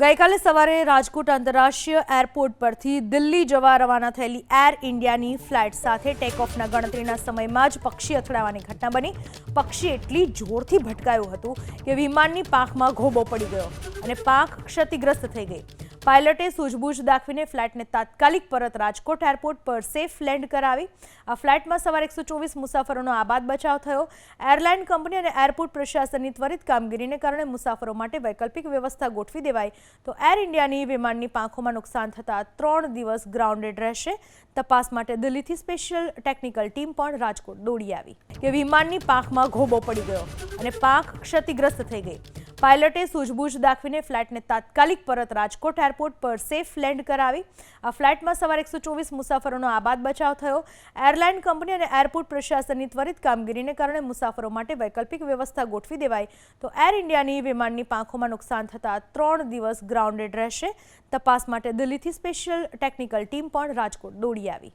ગઈકાલે સવારે રાજકોટ આંતરરાષ્ટ્રીય એરપોર્ટ પરથી દિલ્હી જવા રવાના થયેલી એર ઇન્ડિયાની ફ્લાઇટ સાથે ટેકઓફના ગણતરીના સમયમાં જ પક્ષી અથડાવાની ઘટના બની। પક્ષી એટલી જોરથી ભટકાયું હતું કે વિમાનની પાંખમાં ઘોબો પડી ગયો અને પાંખ ક્ષતિગ્રસ્ત થઈ ગઈ। પાયલટે સૂઝબૂછ દાખવીને ફ્લાઇટને તાત્કાલિક પરત રાજકોટ એરપોર્ટ પર સેફ લેન્ડ કરાવી। આ ફ્લાઇટમાં સવારે 124 મુસાફરોનો આબાદ બચાવ થયો। એરલાઇન કંપની અને એરપોર્ટ પ્રશાસનની ત્વરિત કામગીરીને કારણે મુસાફરો માટે વૈકલ્પિક વ્યવસ્થા ગોઠવી દેવાઈ તો એર ઇન્ડિયાની વિમાનની પાંખોમાં નુકસાન થતાં 3 દિવસ ગ્રાઉન્ડેડ રહેશે। તપાસ માટે દિલ્હીથી સ્પેશિયલ ટેકનિકલ ટીમ પણ રાજકોટ દોડી આવી કે વિમાનની પાંખમાં ઘોબો પડી ગયો અને પાંખ ક્ષતિગ્રસ્ત થઈ ગઈ। પાયલટે સૂઝબૂછ દાખવીને ફ્લાઇટને તાત્કાલિક પરત રાજકોટ એરપોર્ટ પર સેફ લેન્ડ કરાવી। આ ફ્લાઇટમાં સવારે 124 મુસાફરોનો આબાદ બચાવ થયો। એરલાઇન કંપની અને એરપોર્ટ પ્રશાસનની ત્વરિત કામગીરીને કારણે મુસાફરો માટે વૈકલ્પિક વ્યવસ્થા ગોઠવી દેવાઈ તો એર ઇન્ડિયાની વિમાનની પાંખોમાં નુકસાન થતાં 3 દિવસ ગ્રાઉન્ડેડ રહેશે। તપાસ માટે દિલ્હીથી સ્પેશિયલ ટેકનિકલ ટીમ પણ રાજકોટ દોડી આવી।